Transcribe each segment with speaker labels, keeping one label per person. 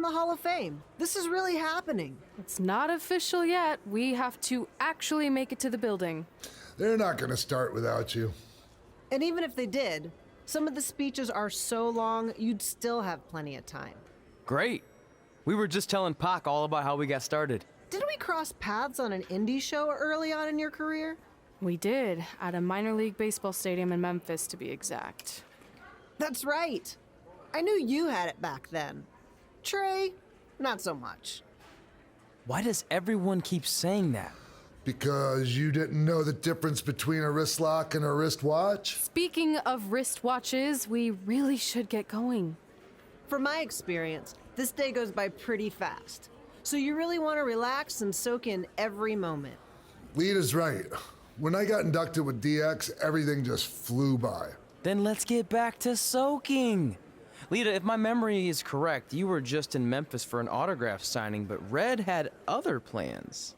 Speaker 1: in the Hall of Fame. This is really happening.
Speaker 2: It's not official yet. We have to actually make it to the building.
Speaker 3: They're not gonna start without you.
Speaker 1: And even if they did, some of the speeches are so long, you'd still have plenty of time.
Speaker 4: Great. We were just telling Pac all about how we got started.
Speaker 1: Didn't we cross paths on an Indy show early on in your career?
Speaker 2: We did, at a minor league baseball stadium in Memphis, to be exact.
Speaker 1: That's right. I knew you had it back then. Trey, not so much.
Speaker 4: Why does everyone keep saying that?
Speaker 3: Because you didn't know the difference between a wrist lock and a wristwatch?
Speaker 2: Speaking of wristwatches, we really should get going.
Speaker 1: From my experience, this day goes by pretty fast. So you really want to relax and soak in every moment.
Speaker 3: Lita's right. When I got inducted with DX, everything just flew by.
Speaker 4: Then let's get back to soaking. Lita, if my memory is correct, you were just in Memphis for an autograph signing, but Red had other plans.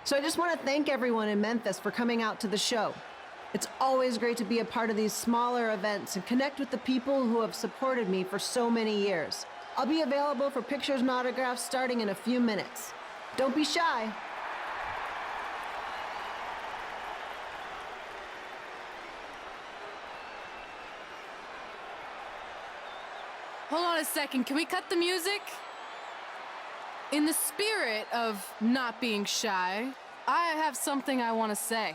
Speaker 1: So I just want to thank everyone in Memphis for coming out to the show. It's always great to be a part of these smaller events and connect with the people who have supported me for so many years. I'll be available for pictures and autographs starting in a few minutes. Don't be shy.
Speaker 2: Hold on a second, can we cut the music? In the spirit of not being shy, I have something I want to say.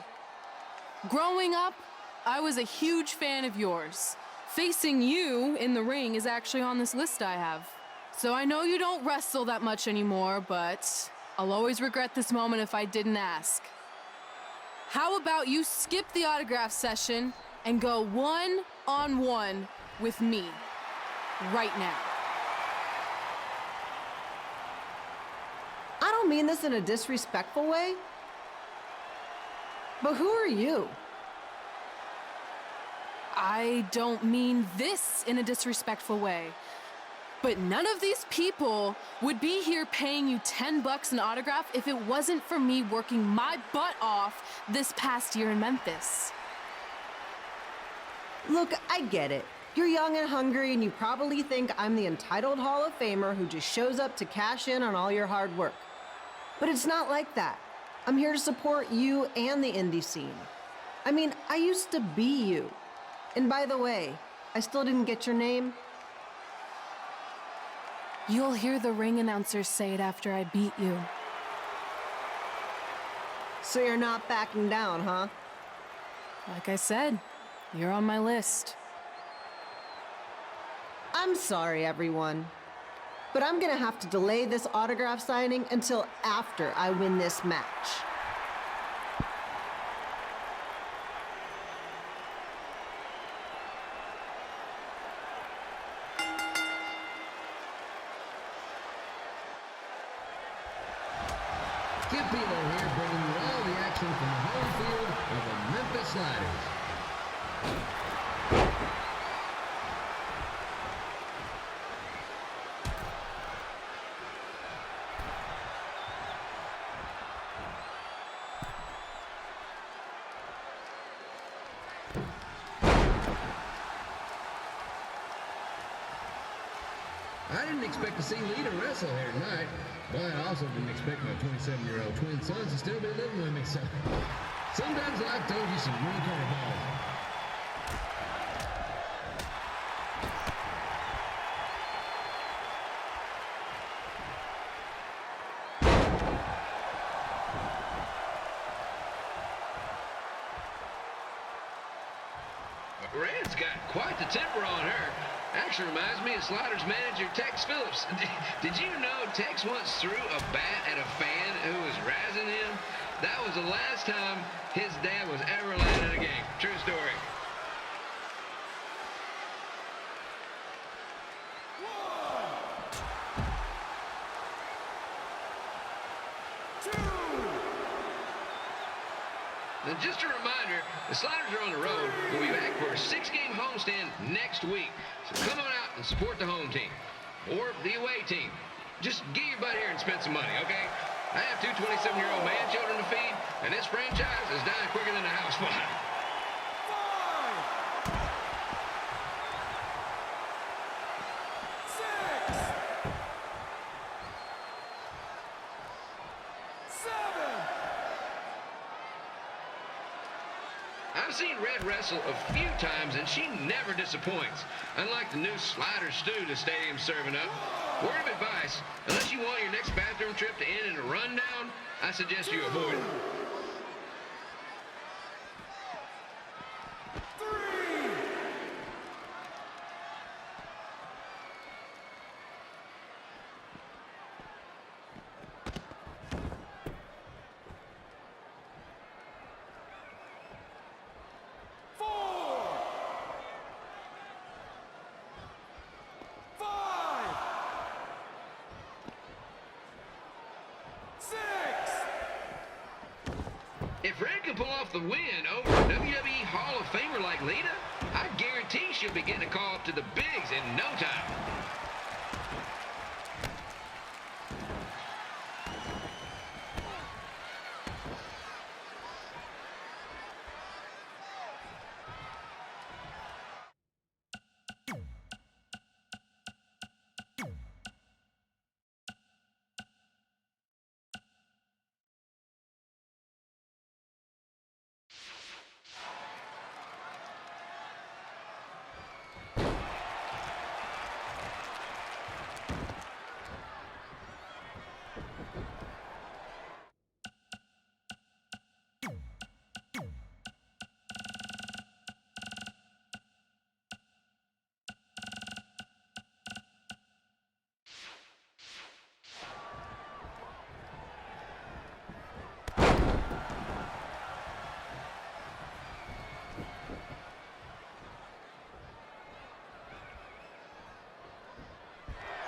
Speaker 2: Growing up, I was a huge fan of yours. Facing you in the ring is actually on this list I have. So I know you don't wrestle that much anymore, but I'll always regret this moment if I didn't ask. How about you skip the autograph session and go one-on-one with me right now?
Speaker 1: I don't mean this in a disrespectful way, but who are you?
Speaker 2: I don't mean this in a disrespectful way, but none of these people would be here paying you $10 an autograph if it wasn't for me working my butt off this past year in Memphis.
Speaker 1: Look, I get it. You're young and hungry, and you probably think I'm the entitled Hall of Famer who just shows up to cash in on all your hard work. But it's not like that. I'm here to support you and the indie scene. I mean, I used to be you. And by the way, I still didn't get your name.
Speaker 2: You'll hear the ring announcer say it after I beat you.
Speaker 1: So you're not backing down, huh?
Speaker 2: Like I said, you're on my list.
Speaker 1: I'm sorry, everyone. But I'm gonna have to delay this autograph signing until after I win this match.
Speaker 5: Skip Pino here, bringing you all the action from the home field of the Memphis Sliders. I didn't expect to see Lita wrestle here tonight, but I also didn't expect my 27-year-old twin sons to still be living with me, so sometimes life throws you some real curveballs.
Speaker 6: Red's got quite the temper on her. Actually reminds me of Sliders manager Tex Phillips. Did you know Tex once threw a bat at a fan who was razzing him? That was the last time his dad was ever allowed in a game. True story. And just a reminder, the Sliders are on the road. We'll be back for a 6-game homestand next week. So come on out and support the home team or the away team. Just get your butt here and spend some money, okay? I have 2 27-year-old man children to feed, and this franchise is dying quicker than a house fire.
Speaker 7: 5, 6, 7.
Speaker 6: I've seen Red wrestle a few times, and she never disappoints. Unlike the new slider stew the stadium's serving up. Word of advice, unless you want your next bathroom trip to end in a rundown, I suggest you avoid it.
Speaker 7: 3. 4. 5. 6.
Speaker 6: If Red can pull off the win over a WWE Hall of Famer like Lita, I guarantee she'll be getting a call up to the bigs in no time.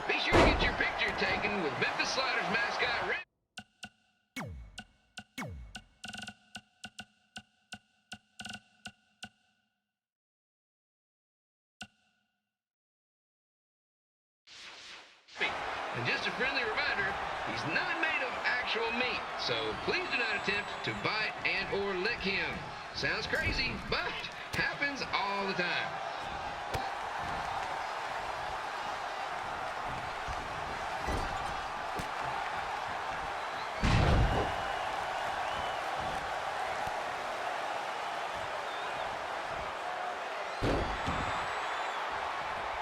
Speaker 6: Be sure to get your picture taken with Memphis Sliders mascot Red. And just a friendly reminder, he's not made of actual meat, so please do not attempt to bite and or lick him. Sounds crazy, but happens all the time.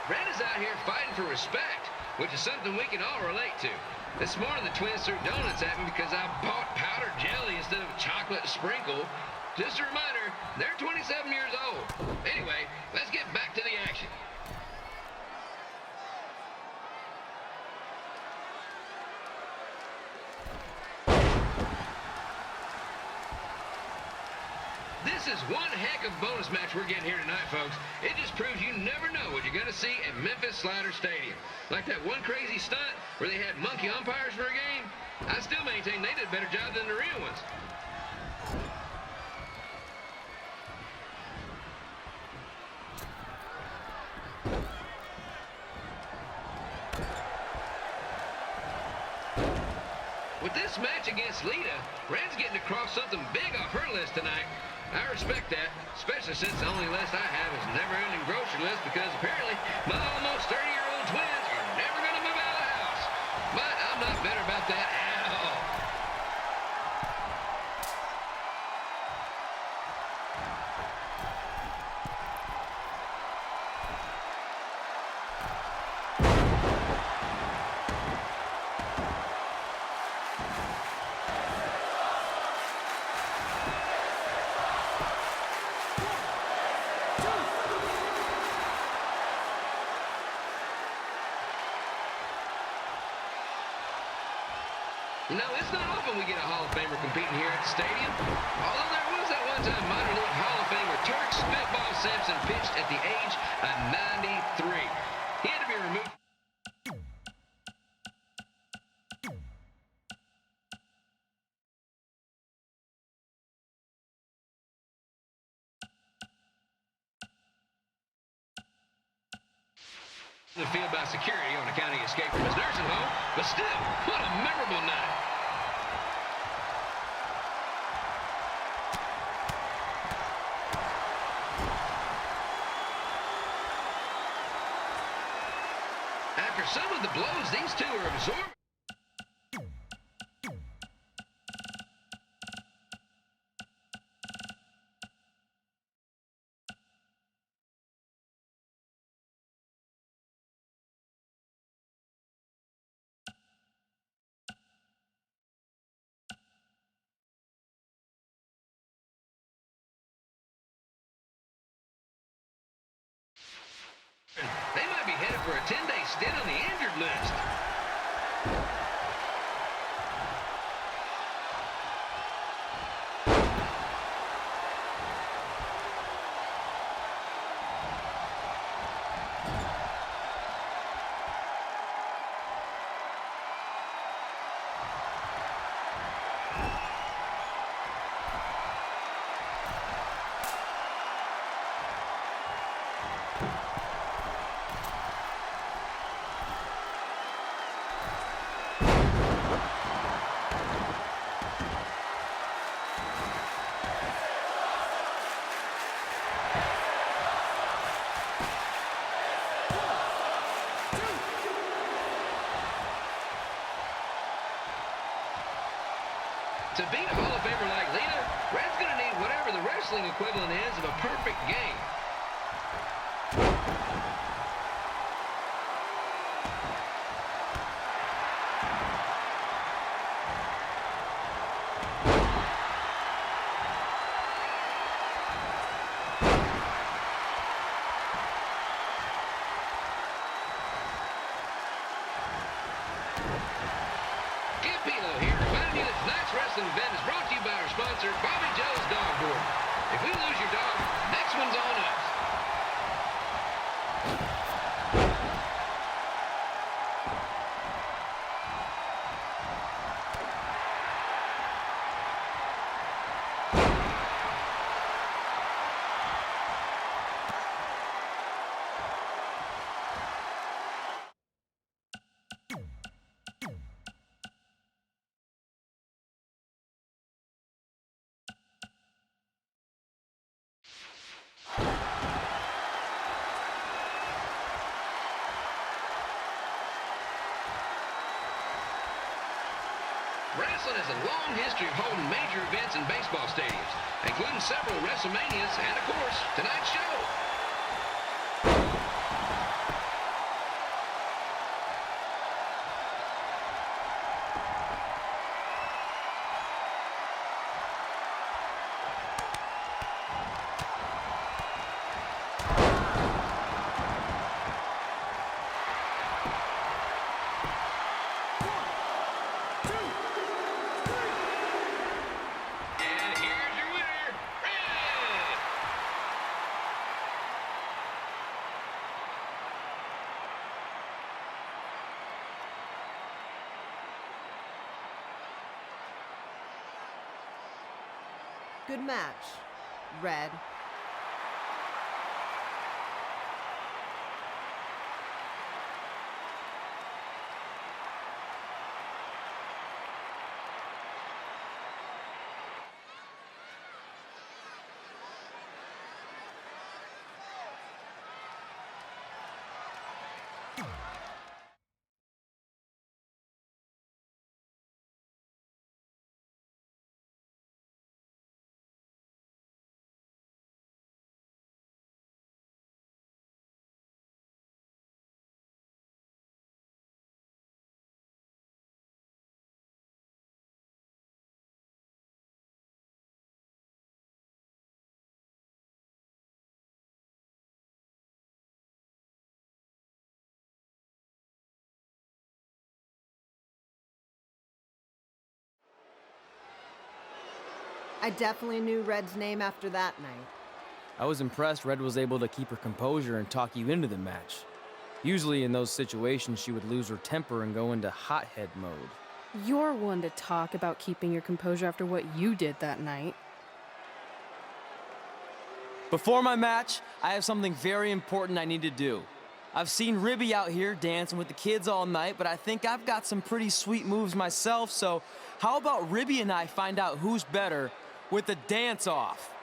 Speaker 6: Red is out here fighting for respect, which is something we can all relate to. This morning, the twins threw donuts at me because I bought powdered jelly instead of chocolate sprinkle. Just a reminder, they're 27 years old. Anyway, let's get back to the action. This is one heck of a bonus match we're getting here tonight, folks. It just proves you never know what you're going to see at Memphis Slider Stadium. Like that one crazy stunt where they had monkey umpires for a game. I still maintain they did a better job than the real ones. With this match against Lita, Red's getting across something big off her list tonight. I respect that, especially since the only list I have is never-ending grocery list because apparently my almost 30-year-old twins are never going to move out of the house. But I'm not bitter about that at all. You know, it's not often we get a Hall of Famer competing here at the stadium. Although there was that one time minor league Hall of Famer Turk Spitball Simpson pitched at the age of 93. He had to be removed. The field by security on account he escaped from his nursing home, but still, what a memorable night. After some of the blows these two are absorbing. They might be headed for a 10-day stint on the injured list. To beat a Hall of Famer like Lita, Red's going to need whatever the wrestling equivalent is of a perfect game. Wrestling event is brought to you by our sponsor, Bobby Joe's Dog Board. If we lose your dog, next one's on us. Wrestling has a long history of holding major events in baseball stadiums, including several WrestleManias and, of course, tonight's show.
Speaker 1: Good match, Red. I definitely knew Red's name after that night.
Speaker 4: I was impressed Red was able to keep her composure and talk you into the match. Usually in those situations, she would lose her temper and go into hothead mode.
Speaker 2: You're one to talk about keeping your composure after what you did that night.
Speaker 4: Before my match, I have something very important I need to do. I've seen Ribby out here dancing with the kids all night, but I think I've got some pretty sweet moves myself, so how about Ribby and I find out who's better with the dance-off?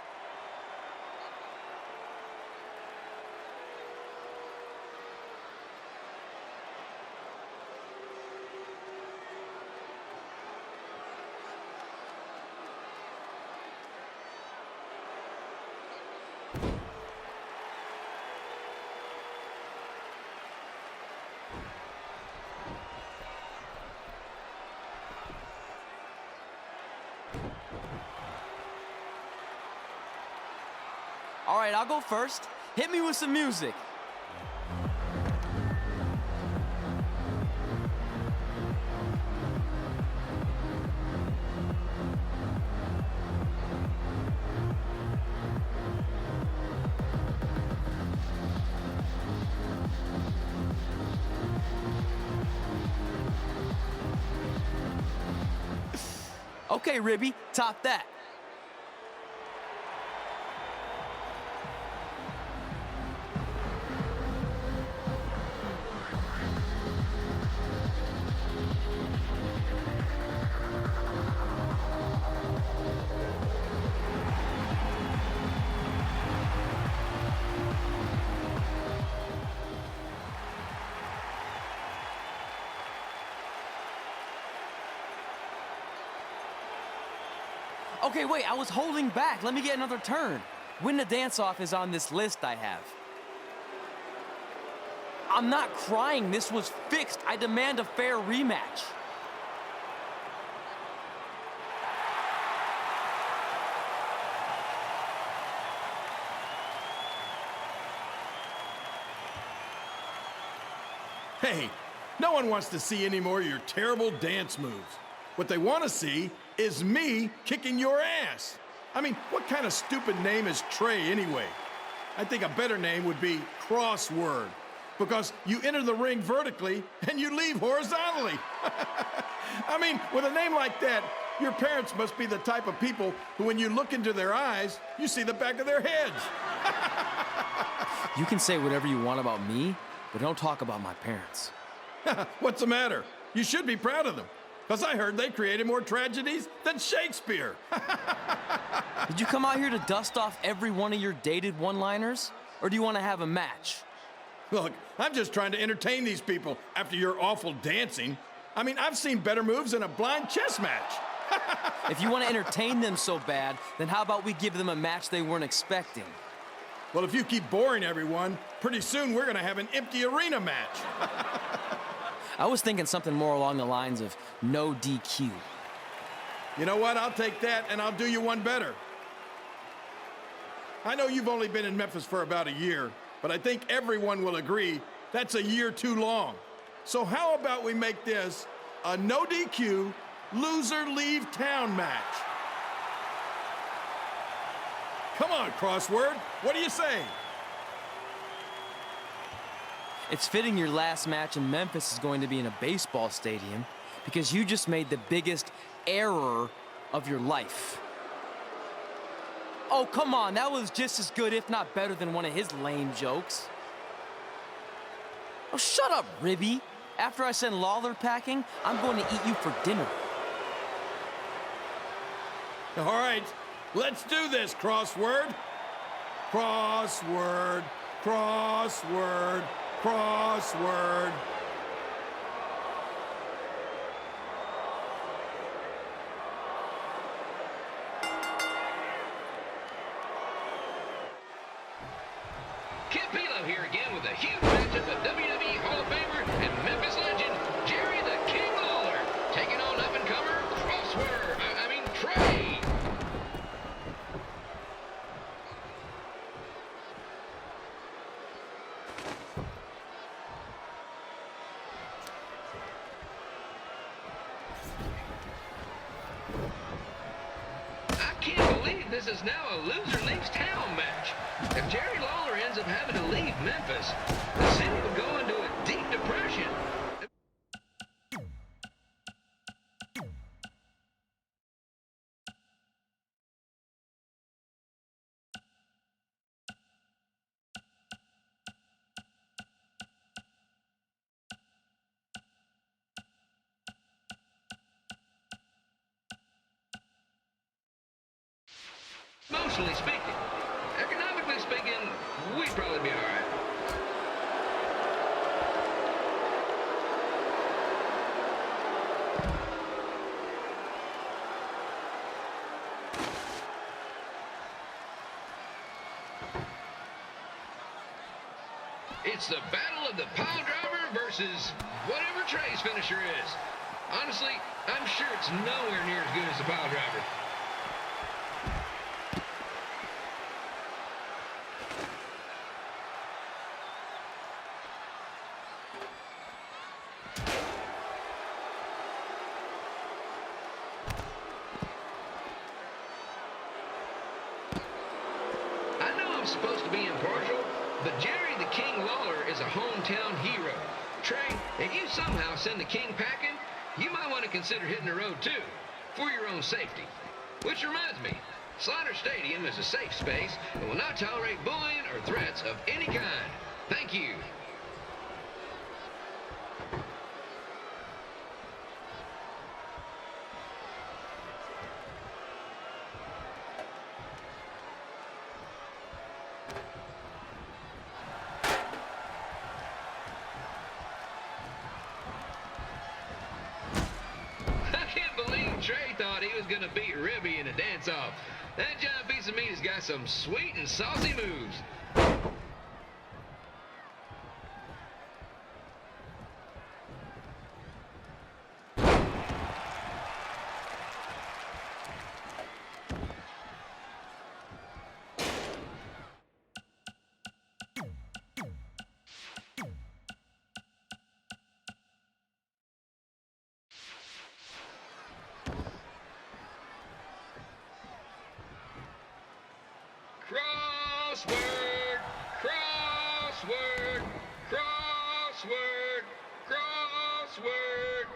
Speaker 4: All right, I'll go first. Hit me with some music. Okay, Ribby, top that. Okay, wait, I was holding back. Let me get another turn. Win the dance-off is on this list I have. I'm not crying. This was fixed. I demand a fair rematch.
Speaker 8: Hey, no one wants to see any more of your terrible dance moves. What they want to see is me kicking your ass. I mean, what kind of stupid name is Trey anyway? I think a better name would be Crossword, because you enter the ring vertically and you leave horizontally. I mean, with a name like that, your parents must be the type of people who, when you look into their eyes, you see the back of their heads.
Speaker 4: You can say whatever you want about me, but don't talk about my parents.
Speaker 8: What's the matter? You should be proud of them, because I heard they created more tragedies than Shakespeare.
Speaker 4: Did you come out here to dust off every one of your dated one-liners? Or do you want to have a match?
Speaker 8: Look, I'm just trying to entertain these people after your awful dancing. I mean, I've seen better moves in a blind chess match.
Speaker 4: If you want to entertain them so bad, then how about we give them a match they weren't expecting?
Speaker 8: Well, if you keep boring everyone, pretty soon we're going to have an empty arena match.
Speaker 4: I was thinking something more along the lines of no DQ.
Speaker 8: You know what? I'll take that, and I'll do you one better. I know you've only been in Memphis for about a year, but I think everyone will agree that's a year too long. So how about we make this a no DQ, loser leave town match? Come on, Crossword. What do you say?
Speaker 4: It's fitting your last match in Memphis is going to be in a baseball stadium because you just made the biggest error of your life. Oh, come on, that was just as good, if not better, than one of his lame jokes. Oh, shut up, Ribby. After I send Lawler packing, I'm going to eat you for dinner.
Speaker 8: All right, let's do this, Crossword. Crossword, crossword, crossword.
Speaker 6: Kid Pilo here again with a huge matchup of WWE Hall of Famer and Memphis legend, Jerry the King Lawler, taking on up-and-comer Trey. I can't believe this is now a loser leaves town match. If Jerry Lawler ends up having to leave Memphis, the city will go into a deep depression. Emotionally speaking. Economically speaking, we'd probably be all right. It's the battle of the pile driver versus whatever Trey's finisher is. Honestly, I'm sure it's nowhere near as good as the pile driver. I know I'm supposed to be impartial, but Jerry the King Lawler is a hometown hero. Trey, if you somehow send the King packing, you might want to consider hitting the road too, for your own safety. Which reminds me, Slaughter Stadium is a safe space and will not tolerate bullying or threats of any kind. Thank you. Trey thought he was going to beat Ribby in a dance-off. That giant piece of meat has got some sweet and saucy moves. Crossword, crossword, crossword, crossword.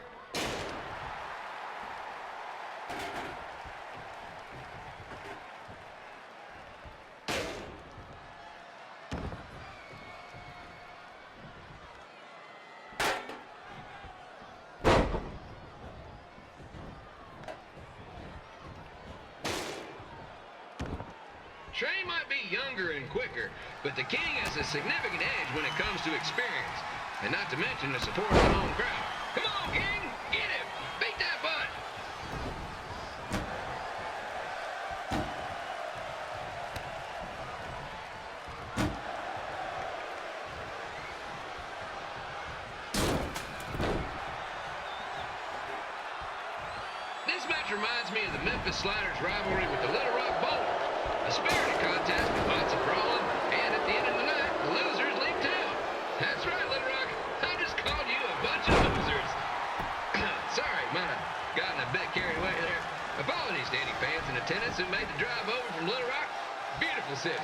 Speaker 6: Trey might be younger and quicker, but the King has a significant edge when it comes to experience, and not to mention the support of the home crowd. Come on, King, get him! Beat that butt! This match reminds me of the Memphis Sliders rivalry with the Little Rock Bowlers. A spirited contest with lots of brawling, and at the end of the night, the losers leave town. That's right, Little Rock. I just called you a bunch of losers. Sorry, might have gotten a bit carried away there. Apologies to any fans in attendance who made the drive over from Little Rock. Beautiful city.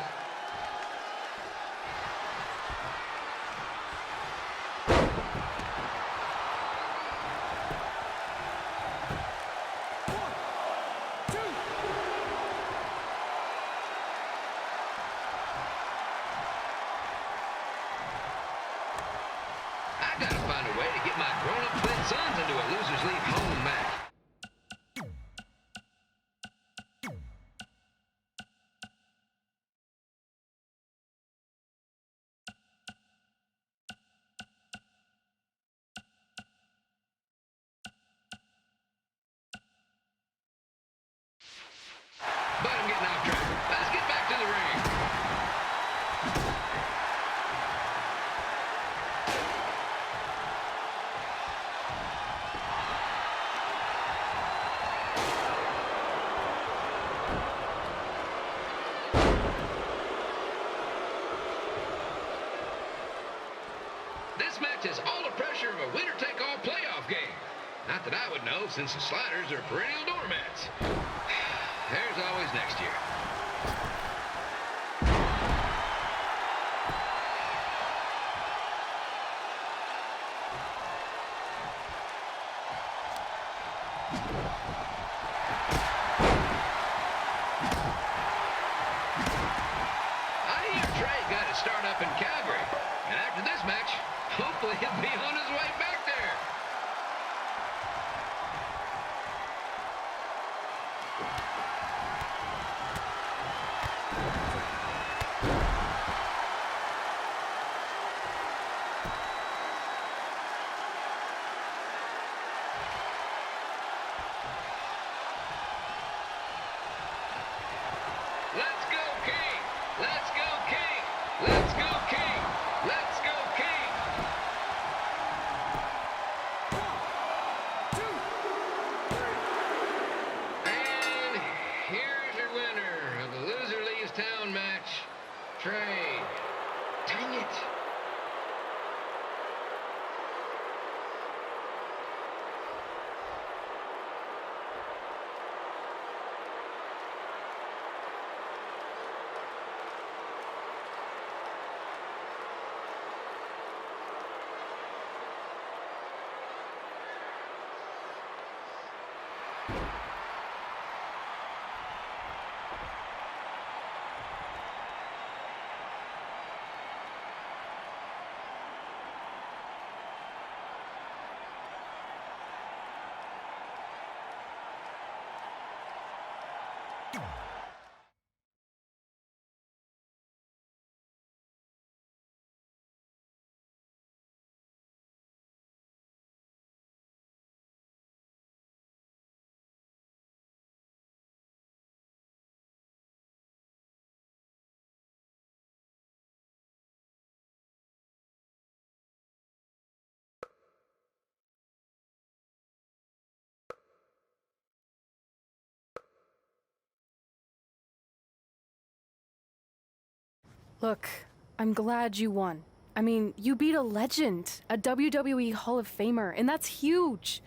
Speaker 6: Gotta find a way to get my grown-up twin sons into a losers leave home match. But I'm getting off track. Let's get back to the ring. This match has all the pressure of a winner-take-all playoff game. Not that I would know, since the Sliders are perennial doormats. There's always next year. I hear Trey got his start up in Calgary, and after this match, hopefully he'll be on his way back there.
Speaker 2: Look, I'm glad you won. I mean, you beat a legend, a WWE Hall of Famer, and that's huge.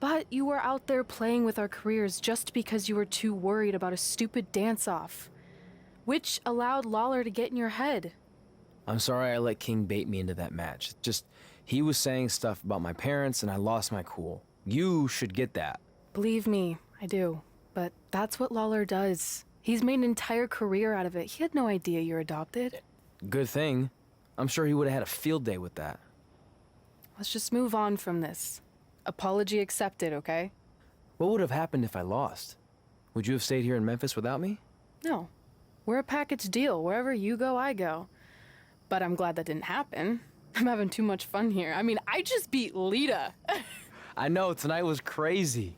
Speaker 2: But you were out there playing with our careers just because you were too worried about a stupid dance-off, which allowed Lawler to get in your head.
Speaker 4: I'm sorry I let King bait me into that match. Just, he was saying stuff about my parents and I lost my cool. You should get that.
Speaker 2: Believe me, I do. But that's what Lawler does. He's made an entire career out of it. He had no idea you're adopted.
Speaker 4: Good thing. I'm sure he would have had a field day with that.
Speaker 2: Let's just move on from this. Apology accepted, okay?
Speaker 4: What would have happened if I lost? Would you have stayed here in Memphis without me?
Speaker 2: No. We're a package deal. Wherever you go, I go. But I'm glad that didn't happen. I'm having too much fun here. I mean, I just beat Lita.
Speaker 4: I know, tonight was crazy.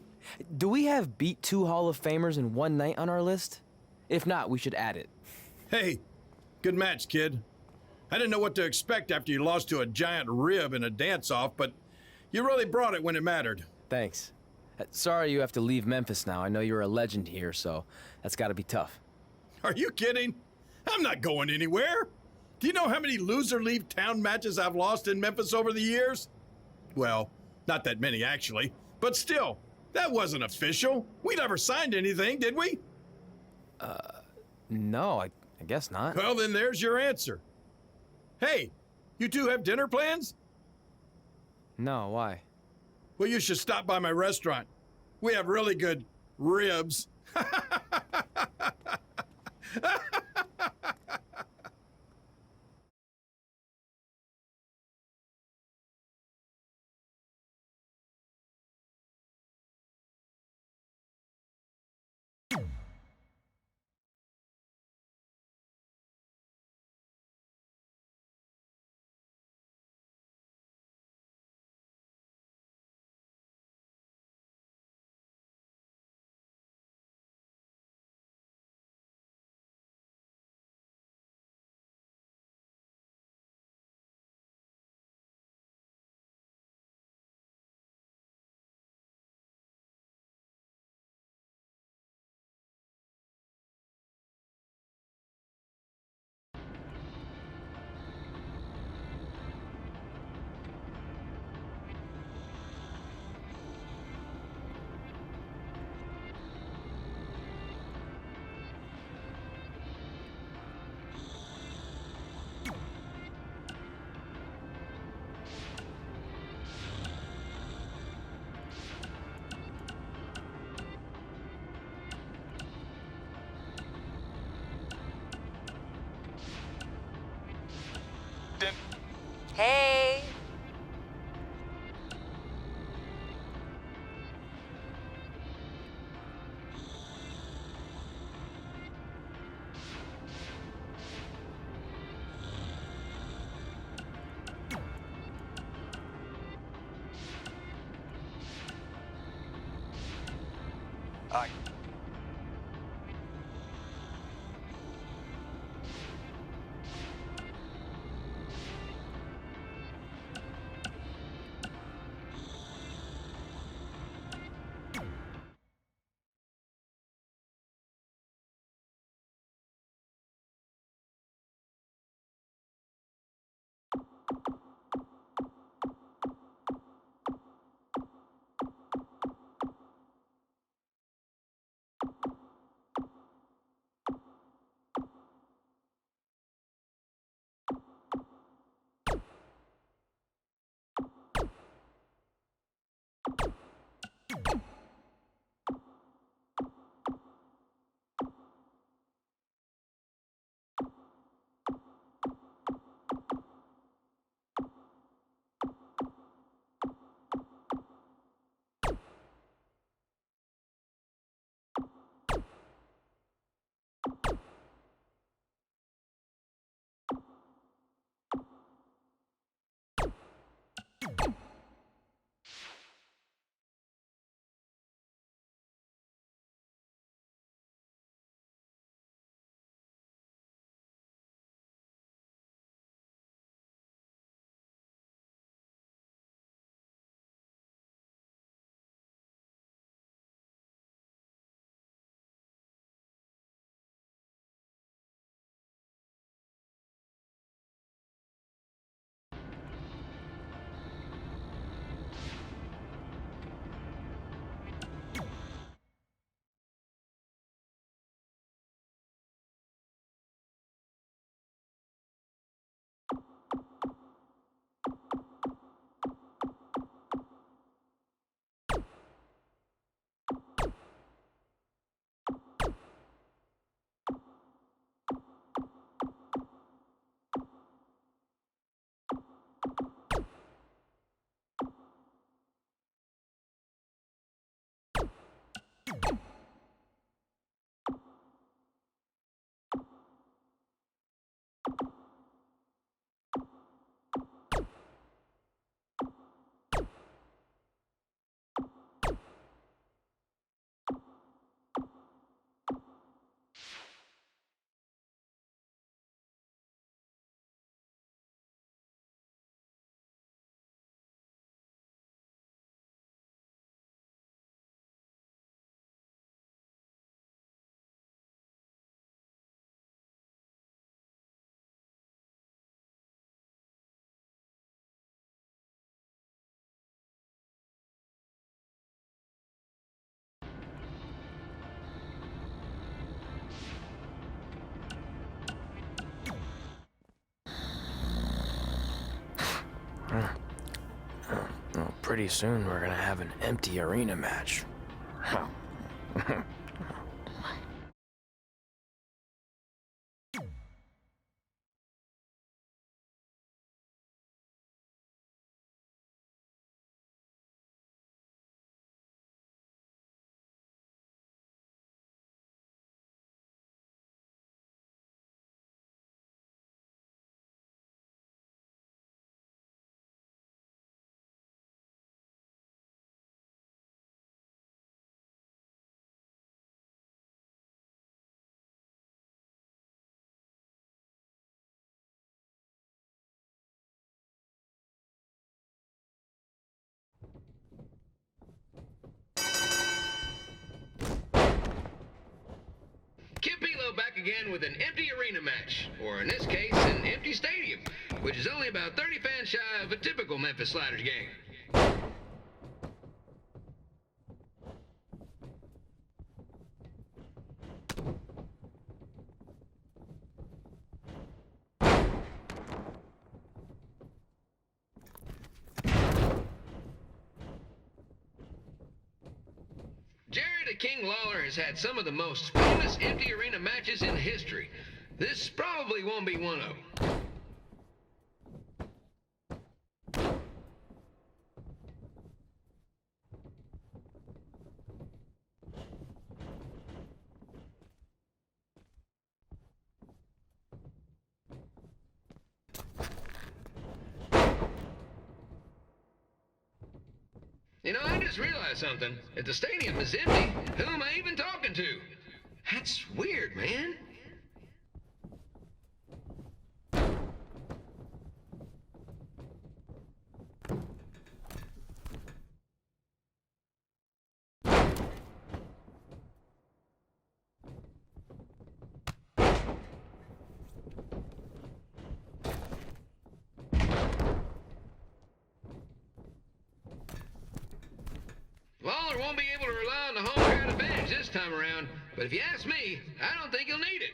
Speaker 4: Do we have beat 2 Hall of Famers in one night on our list? If not, we should add it.
Speaker 8: Hey, good match, kid. I didn't know what to expect after you lost to a giant rib in a dance-off, but you really brought it when it mattered.
Speaker 4: Thanks. Sorry you have to leave Memphis now. I know you're a legend here, so that's gotta be tough.
Speaker 8: Are you kidding? I'm not going anywhere. Do you know how many loser-leave town matches I've lost in Memphis over the years? Well, not that many, actually. But still, that wasn't official. We never signed anything, did we?
Speaker 4: No, I guess not.
Speaker 8: Well, then there's your answer. Hey, you two have dinner plans?
Speaker 4: No, why?
Speaker 8: Well, you should stop by my restaurant. We have really good ribs.
Speaker 9: Hey.
Speaker 4: Pretty soon we're gonna have an empty arena match. Huh.
Speaker 6: Kip Elo back again with an empty arena match, or in this case, an empty stadium, which is only about 30 fans shy of a typical Memphis Sliders game. Jared the King Lawler has had some of the most famous empty arena matches in history. This probably won't be one of them. You know, I just realized something. If the stadium is empty, who am I even talking to? That's weird, man. Lawler won't be able to rely on the home crowd advantage this time around, but if you ask me, I don't think he'll need it.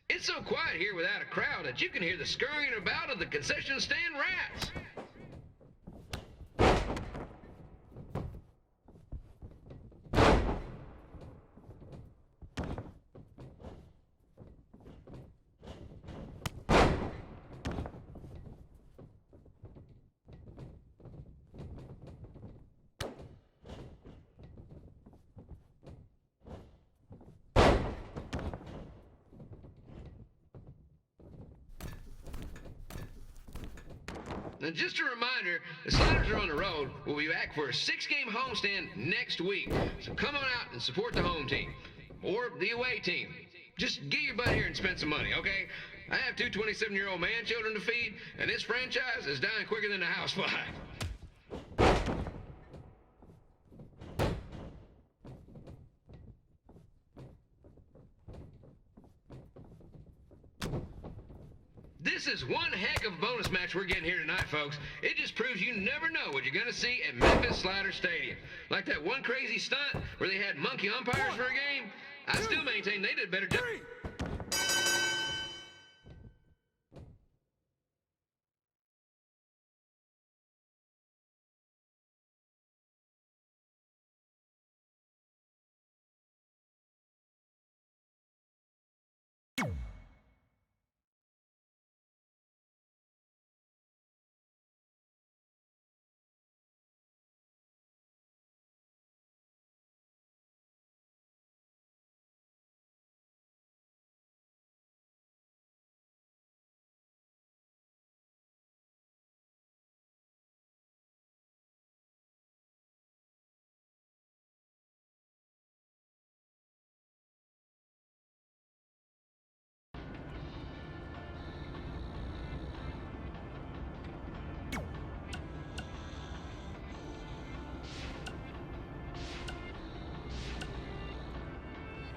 Speaker 6: It's so quiet here without a crowd that you can hear the scurrying about of the concession stand rats. Now, just a reminder, the Sliders are on the road. We'll be back for a 6-game homestand next week. So come on out and support the home team. Or the away team. Just get your butt here and spend some money, okay? I have two 27-year-old man children to feed, and this franchise is dying quicker than a housefly. This is one heck of a bonus match we're getting here tonight, folks. It just proves you never know what you're going to see at Memphis Sliders Stadium. Like that one crazy stunt where they had monkey umpires for a game. I still maintain they did a better job.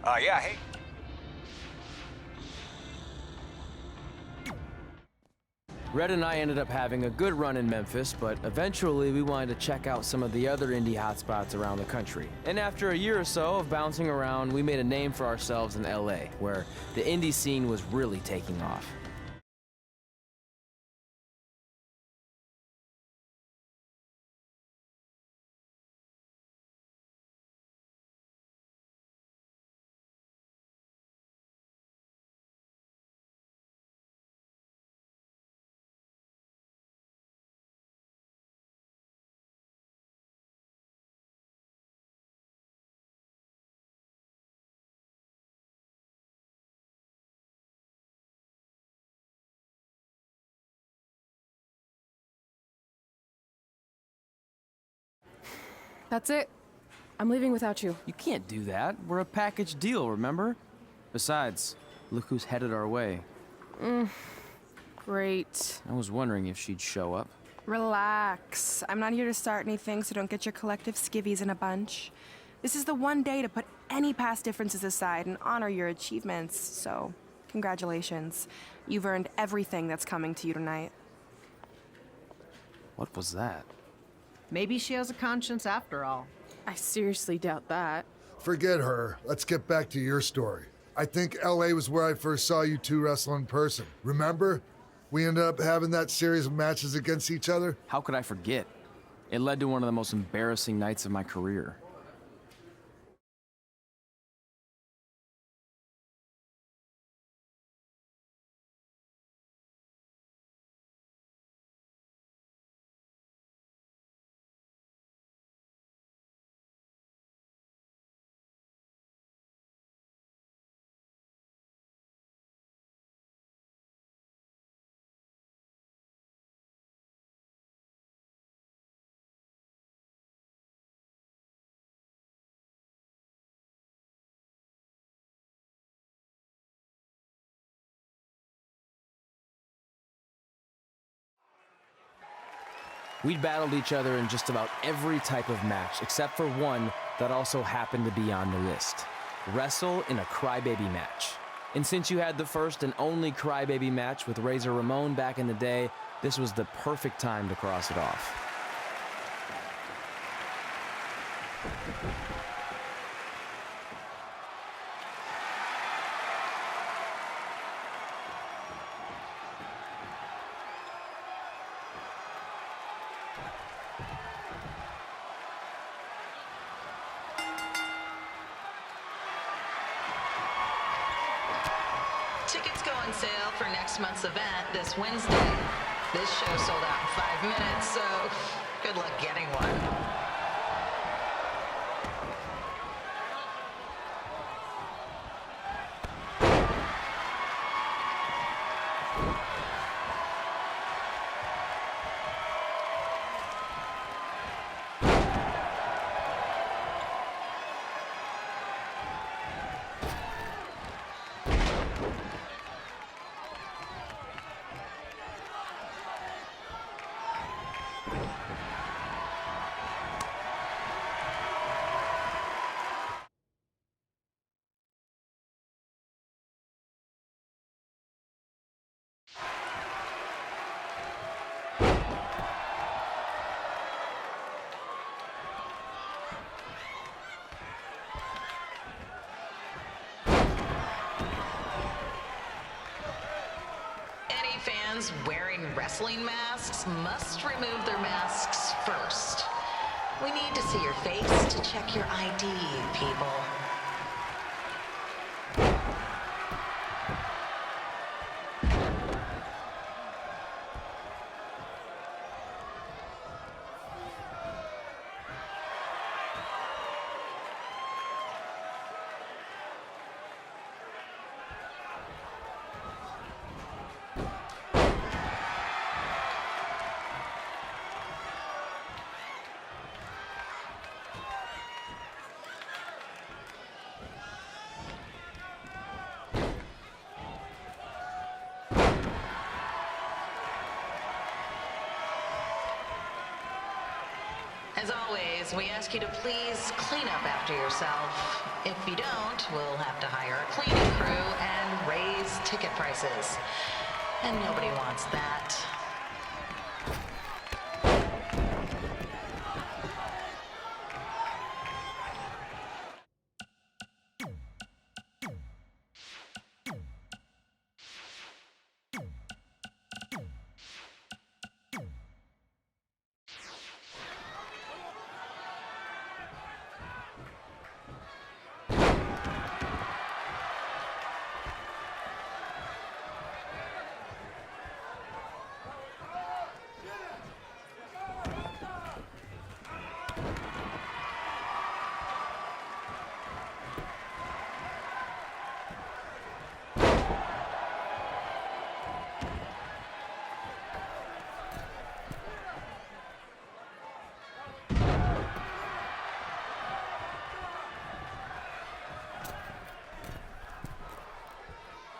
Speaker 9: Yeah, hey.
Speaker 4: Red and I ended up having a good run in Memphis, but eventually we wanted to check out some of the other indie hotspots around the country. And after a year or so of bouncing around, we made a name for ourselves in LA, where the indie scene was really taking off.
Speaker 2: That's it. I'm leaving without you.
Speaker 4: You can't do that. We're a package deal, remember? Besides, look who's headed our way.
Speaker 2: Great.
Speaker 4: I was wondering if she'd show up.
Speaker 10: Relax. I'm not here to start anything, so don't get your collective skivvies in a bunch. This is the one day to put any past differences aside and honor your achievements, so congratulations. You've earned everything that's coming to you tonight.
Speaker 4: What was that?
Speaker 1: Maybe she has a conscience after all.
Speaker 2: I seriously doubt that.
Speaker 3: Forget her. Let's get back to your story. I think LA was where I first saw you two wrestle in person. Remember? We ended up having that series of matches against each other.
Speaker 4: How could I forget? It led to one of the most embarrassing nights of my career. We'd battled each other in just about every type of match, except for one that also happened to be on the list. Wrestle in a crybaby match. And since you had the first and only crybaby match with Razor Ramon back in the day, this was the perfect time to cross it off.
Speaker 11: Tickets go on sale for next month's event this Wednesday. This show sold out in 5 minutes, so good luck getting one. Fans wearing wrestling masks must remove their masks first. We need to see your face to check your ID, people. As always, we ask you to please clean up after yourself. If you don't, we'll have to hire a cleaning crew and raise ticket prices. And nobody wants that.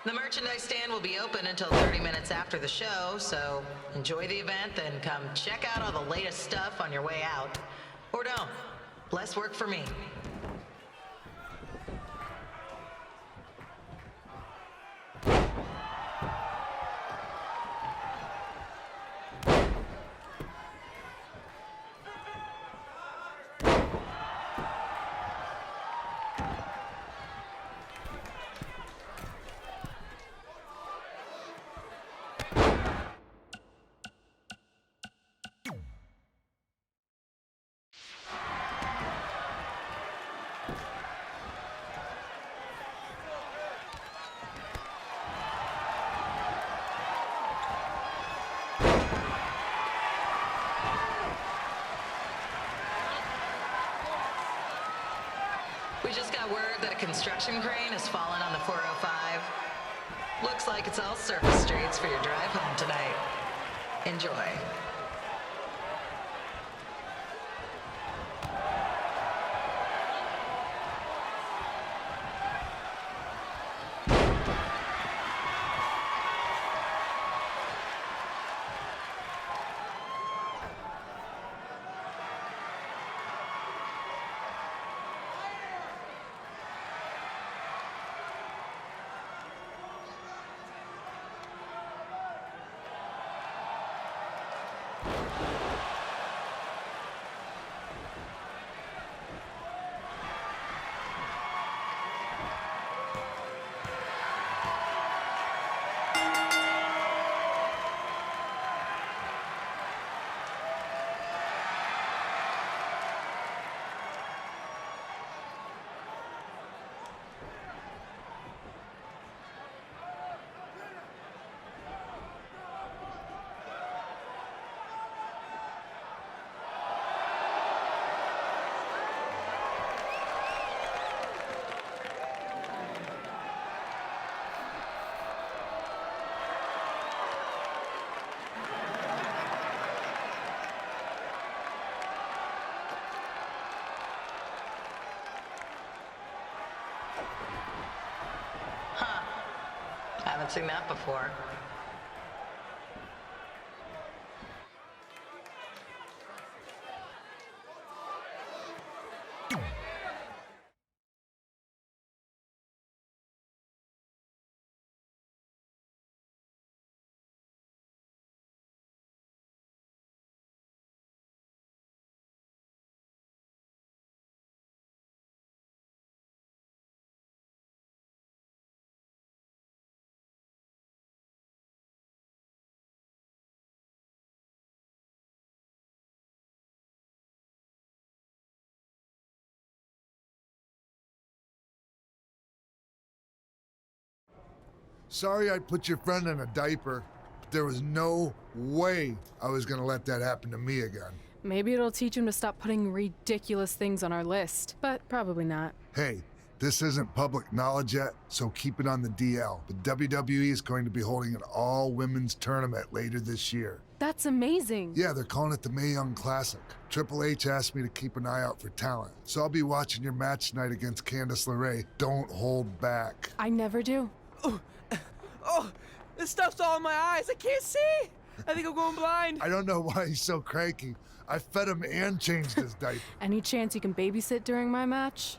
Speaker 11: The merchandise stand will be open until 30 minutes after the show, so enjoy the event, then come check out all the latest stuff on your way out. Or don't. Less work for me. We just got word that a construction crane has fallen on the 405. Looks like it's all surface streets for your drive home tonight. Enjoy. Haven't seen that before.
Speaker 3: Sorry I put your friend in a diaper, but there was no way I was gonna let that happen to me again.
Speaker 2: Maybe it'll teach him to stop putting ridiculous things on our list, but probably not.
Speaker 3: Hey, this isn't public knowledge yet, so keep it on the DL. But WWE is going to be holding an all-women's tournament later this year.
Speaker 2: That's amazing.
Speaker 3: Yeah, they're calling it the Mae Young Classic. Triple H asked me to keep an eye out for talent, so I'll be watching your match tonight against Candice LeRae. Don't hold back.
Speaker 2: I never do.
Speaker 4: Oh, this stuff's all in my eyes. I can't see.
Speaker 2: I think I'm going blind.
Speaker 3: I don't know why he's so cranky. I fed him and changed his diaper.
Speaker 2: Any chance you can babysit during my match?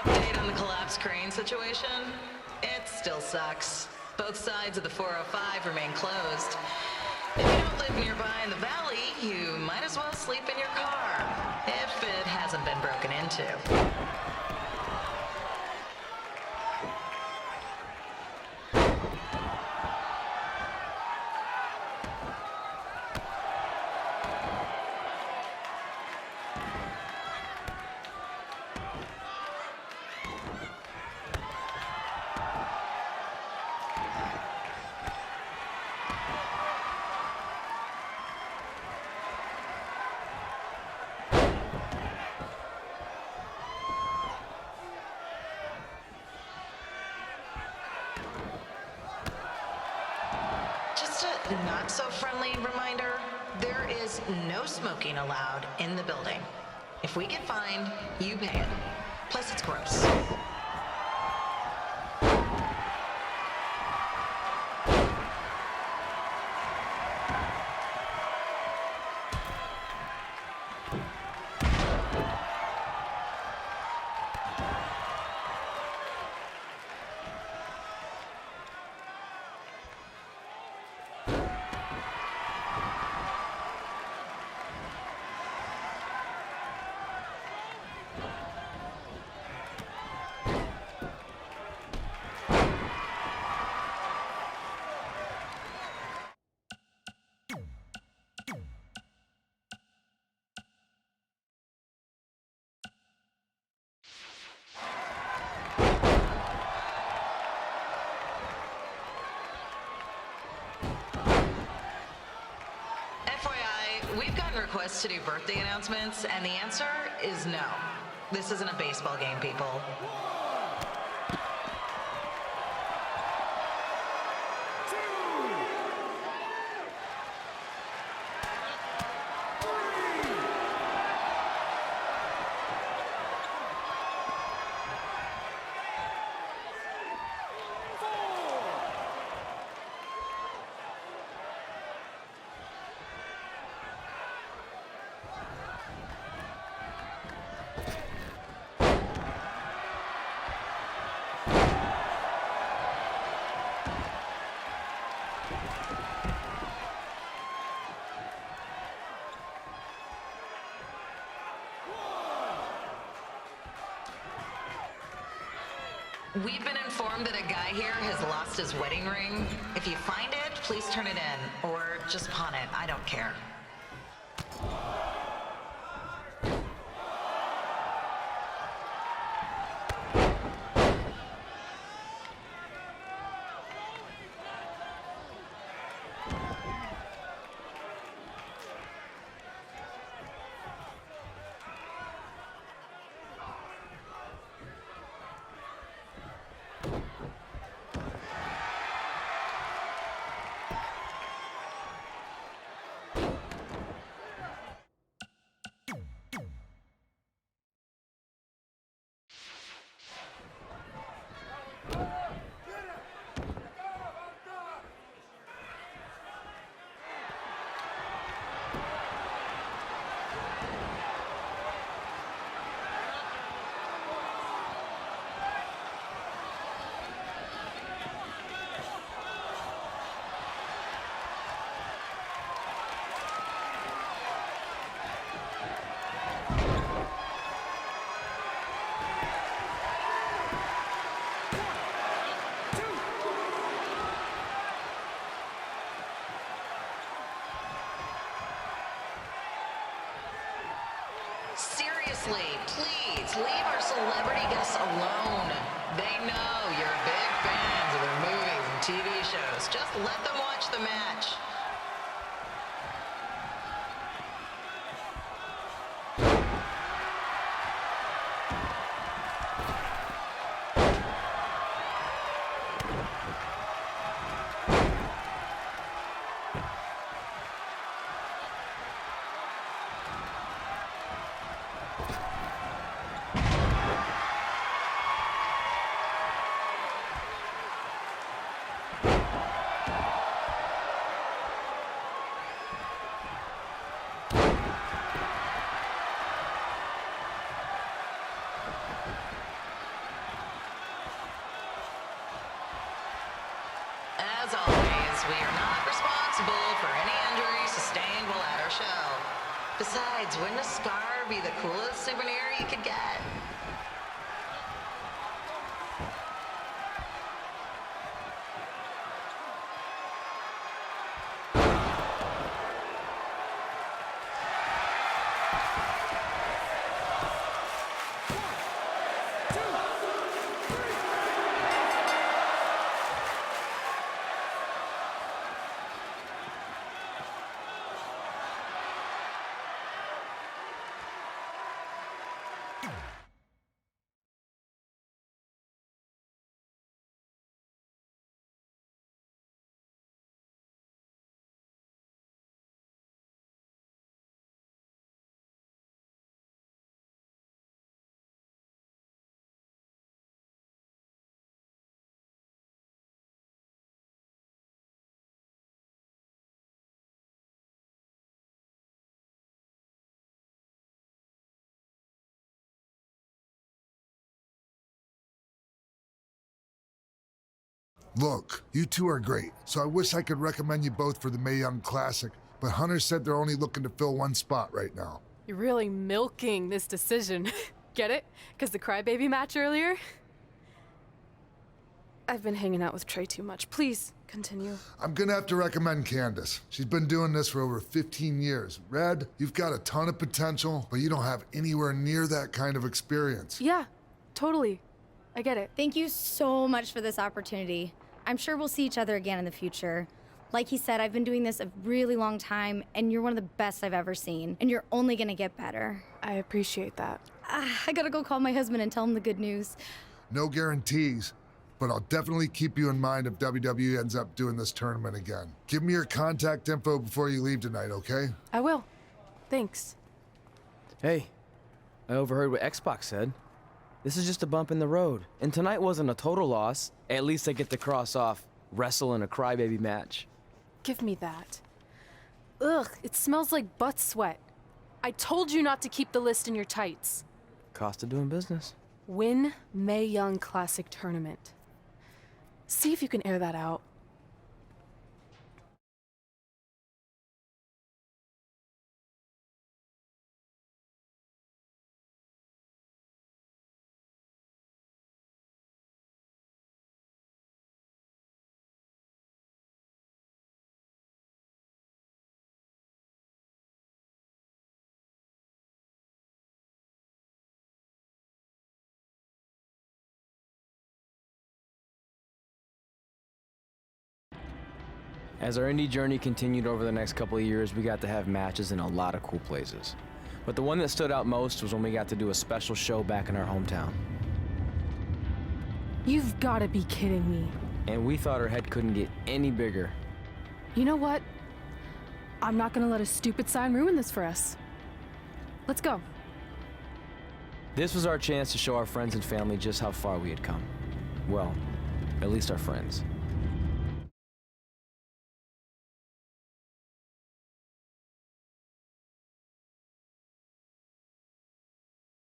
Speaker 11: Update on the collapsed crane situation? It still sucks. Both sides of the 405 remain closed. If you don't live nearby in the valley, you might as well sleep in your car, if it hasn't been broken into. Just a not-so-friendly reminder, there is no smoking allowed in the building. If we get fined, you pay it. Plus, it's gross. FYI, we've gotten requests to do birthday announcements, and the answer is no. This isn't a baseball game, people. We've been informed that a guy here has lost his wedding ring. If you find it, please turn it in, or just pawn it. I don't care. seriously, please leave our celebrity guests alone. They know you're big fans of their movies and TV shows. Just let them watch the match. As always, we are not responsible for any injuries sustained while at our show. Besides, wouldn't a scar be the coolest souvenir you could get?
Speaker 3: Look, you two are great, so I wish I could recommend you both for the Mae Young Classic, but Hunter said they're only looking to fill one spot right now.
Speaker 2: You're really milking this decision. Get it? Because the crybaby match earlier? I've been hanging out with Trey too much. Please, continue.
Speaker 3: I'm gonna have to recommend Candace. She's been doing this for over 15 years. Red, you've got a ton of potential, but you don't have anywhere near that kind of experience.
Speaker 2: Yeah, totally. I get it.
Speaker 9: Thank you so much for this opportunity. I'm sure we'll see each other again in the future. Like he said, I've been doing this a really long time, and you're one of the best I've ever seen, and you're only gonna get better.
Speaker 2: I appreciate that.
Speaker 9: I gotta go call my husband and tell him the good news.
Speaker 3: No guarantees, but I'll definitely keep you in mind if WWE ends up doing this tournament again. Give me your contact info before you leave tonight, okay?
Speaker 2: I will. Thanks.
Speaker 4: Hey, I overheard what X-Pac said. This is just a bump in the road. And tonight wasn't a total loss. At least I get to cross off wrestle in a crybaby match.
Speaker 2: Give me that. Ugh, it smells like butt sweat. I told you not to keep the list in your tights.
Speaker 4: Cost of doing business.
Speaker 2: Win Mae Young Classic Tournament. See if you can air that out.
Speaker 4: As our indie journey continued over the next couple of years, we got to have matches in a lot of cool places. But the one that stood out most was when we got to do a special show back in our hometown.
Speaker 2: You've got to be kidding me.
Speaker 4: And we thought our head couldn't get any bigger.
Speaker 2: You know what? I'm not gonna let a stupid sign ruin this for us. Let's go.
Speaker 4: This was our chance to show our friends and family just how far we had come. Well, at least our friends.